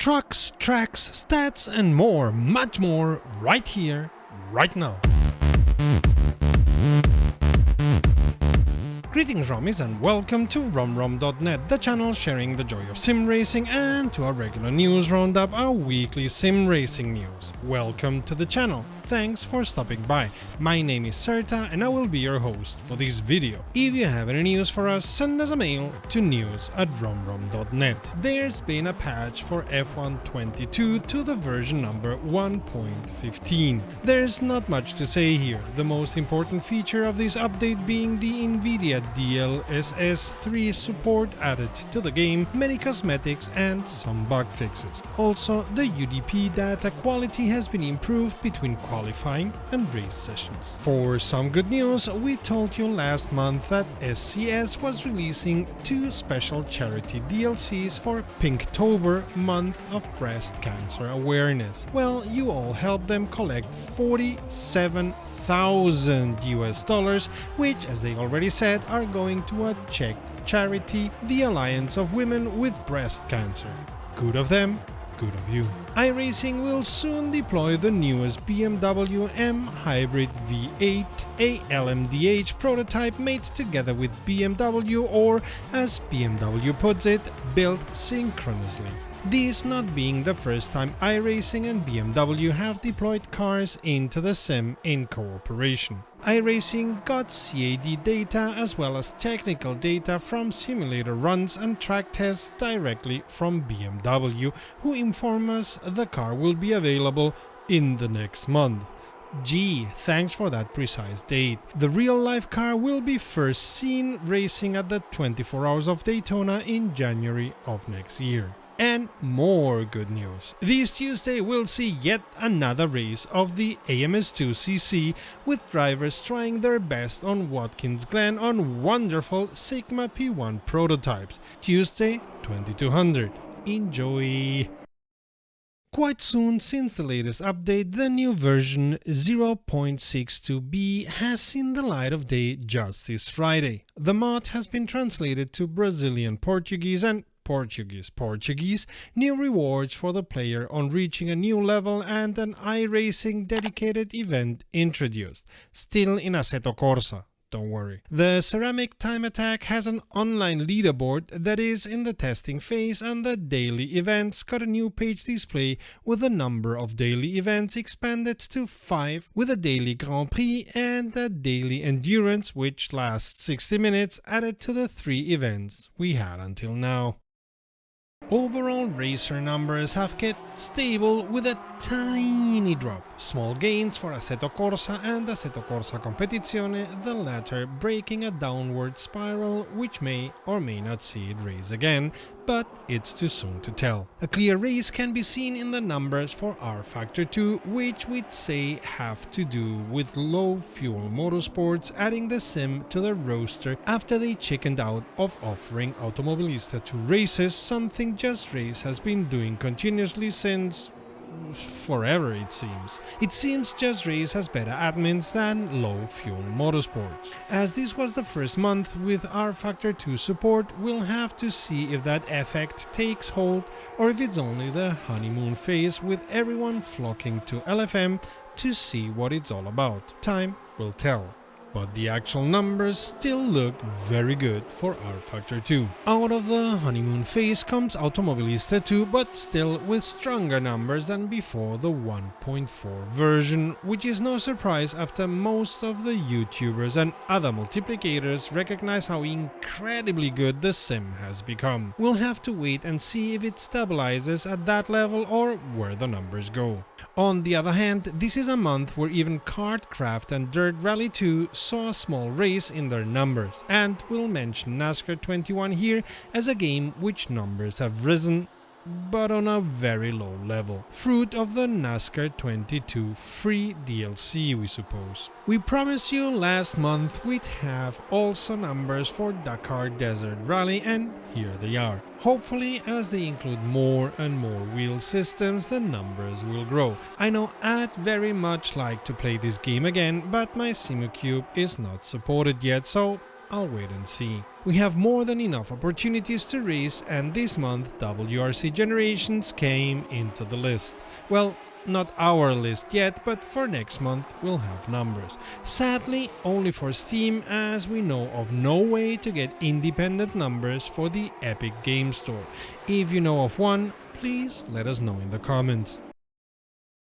trucks, tracks, stats and more, much more, right here, right now. Greetings Rommies and welcome to RomRom.net, the channel sharing the joy of sim racing, and to our regular news roundup, our weekly sim racing news. Welcome to the channel, thanks for stopping by. My name is Serta and I will be your host for this video. If you have any news for us, send us a mail to news@romrom.net. There's been a patch for F1 22 to the version number 1.15. There's not much to say here, the most important feature of this update being the NVIDIA DLSS 3 support added to the game, many cosmetics and some bug fixes. Also, the UDP data quality has been improved between qualifying and race sessions. For some good news, we told you last month that SCS was releasing 2 special charity DLCs for Pinktober, month of breast cancer awareness. Well, you all helped them collect $47,000 US, which, as they already said, are going to a Czech charity, the Alliance of Women with Breast Cancer. Good of them, good of you. iRacing will soon deploy the newest BMW M Hybrid V8 ALMDH prototype made together with BMW, or as BMW puts it, built synchronously. This not being the first time iRacing and BMW have deployed cars into the sim in cooperation. iRacing got CAD data as well as technical data from simulator runs and track tests directly from BMW, who inform us the car will be available in the next month. Gee, thanks for that precise date. The real-life car will be first seen racing at the 24 Hours of Daytona in January of next year. And more good news. This Tuesday we'll see yet another race of the AMS2CC, with drivers trying their best on Watkins Glen on wonderful Sigma P1 prototypes. Tuesday 2200. Enjoy! Quite soon, since the latest update, the new version 0.62b has seen the light of day just this Friday. The mod has been translated to Brazilian Portuguese and Portuguese, new rewards for the player on reaching a new level, and an iRacing dedicated event introduced, still in Assetto Corsa. Don't worry. The Ceramic Time Attack has an online leaderboard that is in the testing phase, and the daily events got a new page display with the number of daily events expanded to 5, with a daily Grand Prix and a daily Endurance, which lasts 60 minutes, added to the 3 events we had until now. Overall racer numbers have kept stable with a tiny drop. Small gains for Assetto Corsa and Assetto Corsa Competizione, the latter breaking a downward spiral which may or may not see it raise again, but it's too soon to tell. A clear raise can be seen in the numbers for rFactor 2, which we'd say have to do with low fuel motorsports adding the sim to the roster after they chickened out of offering Automobilista 2 races, something Just Race has been doing continuously since forever, it seems. It seems Just Race has better admins than low fuel motorsports. As this was the first month with rFactor 2 support, we'll have to see if that effect takes hold or if it's only the honeymoon phase with everyone flocking to LFM to see what it's all about. Time will tell. But the actual numbers still look very good for rFactor 2. Out of the honeymoon phase comes Automobilista 2, but still with stronger numbers than before the 1.4 version, which is no surprise after most of the YouTubers and other multiplicators recognize how incredibly good the sim has become. We'll have to wait and see if it stabilizes at that level or where the numbers go. On the other hand, this is a month where even Kartcraft and Dirt Rally 2 saw a small raise in their numbers, and we'll mention NASCAR 21 here as a game which numbers have risen, but on a very low level. Fruit of the NASCAR 22 free DLC, we suppose. We promised you last month we'd have also numbers for Dakar Desert Rally, and here they are. Hopefully, as they include more and more wheel systems, the numbers will grow. I know I'd very much like to play this game again, but my SimuCube is not supported yet, so I'll wait and see. We have more than enough opportunities to race, and this month WRC Generations came into the list. Well, not our list yet, but for next month we'll have numbers. Sadly, only for Steam, as we know of no way to get independent numbers for the Epic Game Store. If you know of one, please let us know in the comments.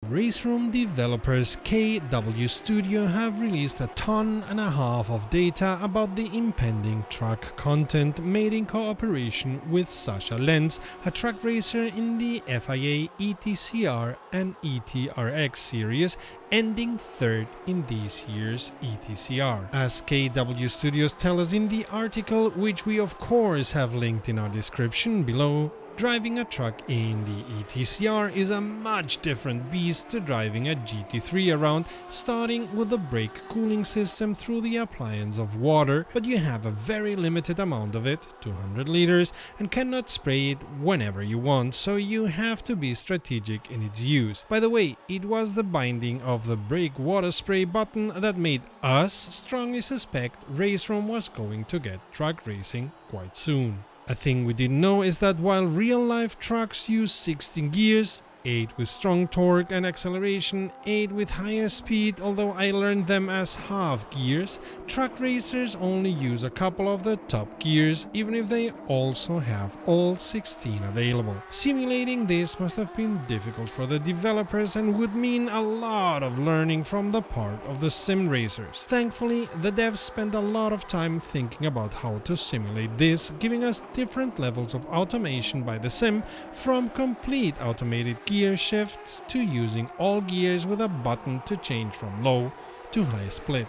Raceroom developers KW Studio have released a ton and a half of data about the impending track content made in cooperation with Sasha Lenz, a track racer in the FIA ETCR and ETRX series, ending third in this year's ETCR. As KW Studios tell us in the article, which we of course have linked in our description below, driving a truck in the ETCR is a much different beast to driving a GT3 around, starting with the brake cooling system through the appliance of water, but you have a very limited amount of it, 200 liters, and cannot spray it whenever you want, so you have to be strategic in its use. By the way, it was the binding of the brake water spray button that made us strongly suspect Raceroom was going to get truck racing quite soon. A thing we didn't know is that while real-life trucks use 16 gears, 8 with strong torque and acceleration, 8 with higher speed, although I learned them as half gears, truck racers only use a couple of the top gears, even if they also have all 16 available. Simulating this must have been difficult for the developers and would mean a lot of learning from the part of the sim racers. Thankfully, the devs spent a lot of time thinking about how to simulate this, giving us different levels of automation by the sim, from complete automated gear shifts to using all gears with a button to change from low to high split.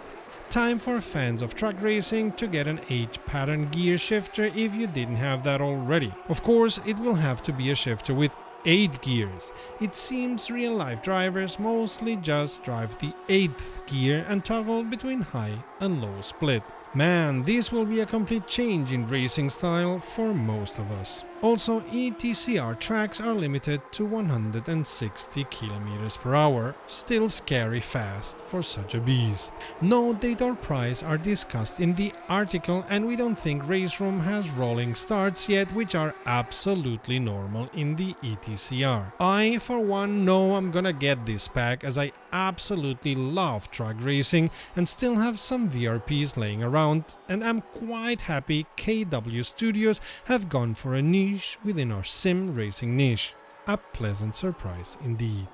Time for fans of truck racing to get an H-pattern gear shifter if you didn't have that already. Of course, it will have to be a shifter with 8 gears. It seems real-life drivers mostly just drive the 8th gear and toggle between high and low split. Man, this will be a complete change in racing style for most of us. Also, ETCR tracks are limited to 160 km per hour, still scary fast for such a beast. No date or price are discussed in the article, and we don't think Raceroom has rolling starts yet, which are absolutely normal in the ETCR. I, for one, know I'm gonna get this pack, as I absolutely love truck racing and still have some VRPs laying around, and I'm quite happy KW Studios have gone for a niche within our sim racing niche. A pleasant surprise indeed.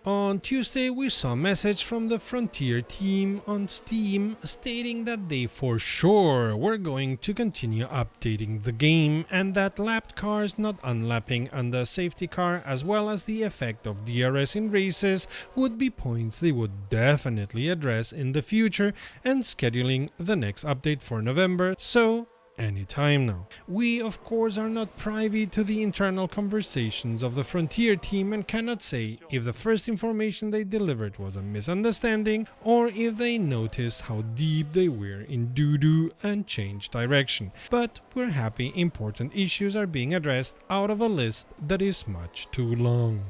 On Tuesday, we saw a message from the Frontier team on Steam stating that they for sure were going to continue updating the game, and that lapped cars not unlapping under safety car, as well as the effect of DRS in races, would be points they would definitely address in the future, and scheduling the next update for November, so anytime now. We of course are not privy to the internal conversations of the Frontier team and cannot say if the first information they delivered was a misunderstanding or if they noticed how deep they were in doo-doo and changed direction. But we're happy important issues are being addressed out of a list that is much too long.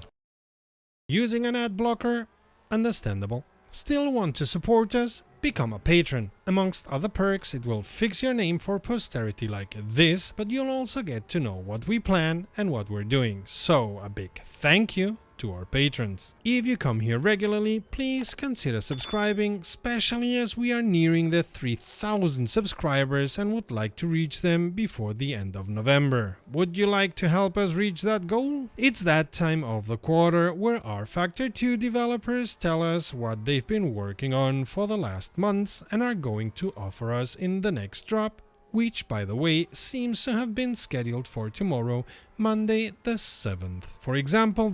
Using an ad blocker? Understandable. Still want to support us? Become a patron. Amongst other perks, it will fix your name for posterity like this, but you'll also get to know what we plan and what we're doing. So a big thank you to our patrons. If you come here regularly, please consider subscribing, especially as we are nearing the 3,000 subscribers and would like to reach them before the end of November. Would you like to help us reach that goal? It's that time of the quarter where rFactor 2 developers tell us what they've been working on for the last months and are going to offer us in the next drop, which, by the way, seems to have been scheduled for tomorrow, Monday the 7th. For example,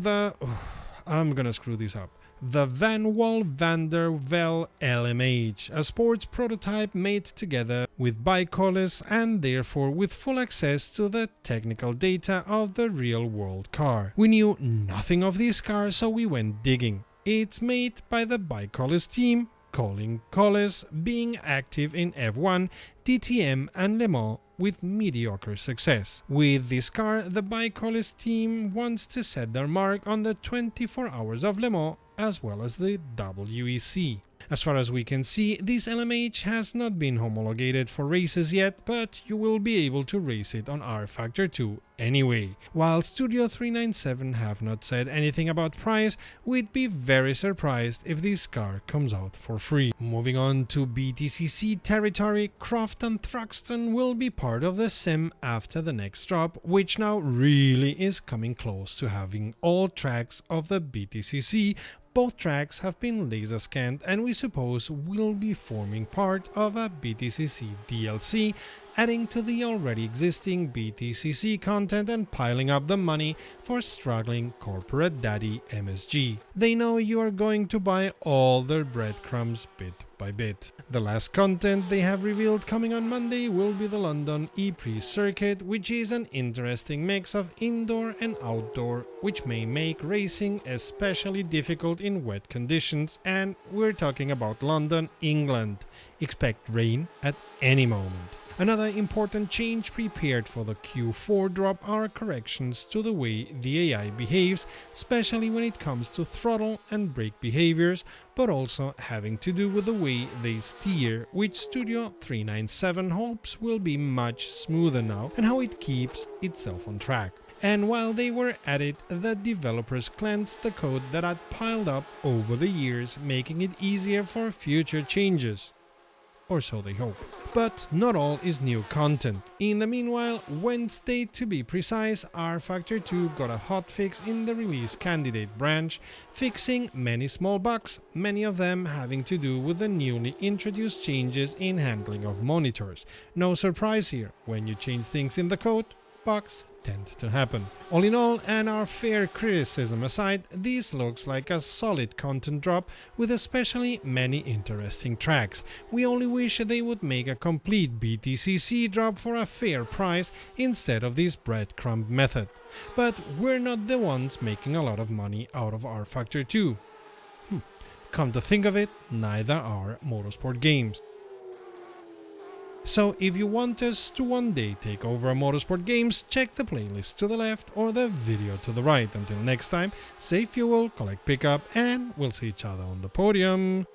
I'm gonna screw this up. The Van Wall van der Vel LMH, a sports prototype made together with Bicolis and therefore with full access to the technical data of the real-world car. We knew nothing of this car, so we went digging. It's made by the Bicolis team, Colin Collis being active in F1, DTM and Le Mans with mediocre success. With this car, the Bicolis team wants to set their mark on the 24 hours of Le Mans as well as the WEC. As far as we can see, this LMH has not been homologated for races yet, but you will be able to race it on rFactor 2 anyway. While Studio 397 have not said anything about price, we'd be very surprised if this car comes out for free. Moving on to BTCC territory, Croft and Thruxton will be part of the sim after the next drop, which now really is coming close to having all tracks of the BTCC. Both tracks have been laser scanned and we suppose will be forming part of a BTCC DLC, adding to the already existing BTCC content and piling up the money for struggling corporate daddy MSG. They know you are going to buy all their breadcrumbs bit by bit. The last content they have revealed coming on Monday will be the London E-Prix circuit, which is an interesting mix of indoor and outdoor, which may make racing especially difficult in wet conditions, and we're talking about London, England. Expect rain at any moment. Another important change prepared for the Q4 drop are corrections to the way the AI behaves, especially when it comes to throttle and brake behaviors, but also having to do with the way they steer, which Studio 397 hopes will be much smoother now, and how it keeps itself on track. And while they were at it, the developers cleansed the code that had piled up over the years, making it easier for future changes. Or so they hope. But not all is new content. In the meanwhile, Wednesday to be precise, rFactor 2 got a hotfix in the release candidate branch, fixing many small bugs, many of them having to do with the newly introduced changes in handling of monitors. No surprise here, when you change things in the code, bugs tend to happen. All in all, and our fair criticism aside, this looks like a solid content drop with especially many interesting tracks. We only wish they would make a complete BTCC drop for a fair price instead of this breadcrumb method. But we're not the ones making a lot of money out of rFactor 2. Come to think of it, neither are motorsport games. So if you want us to one day take over motorsport games, check the playlist to the left or the video to the right. Until next time, save fuel, collect pickup, and we'll see each other on the podium.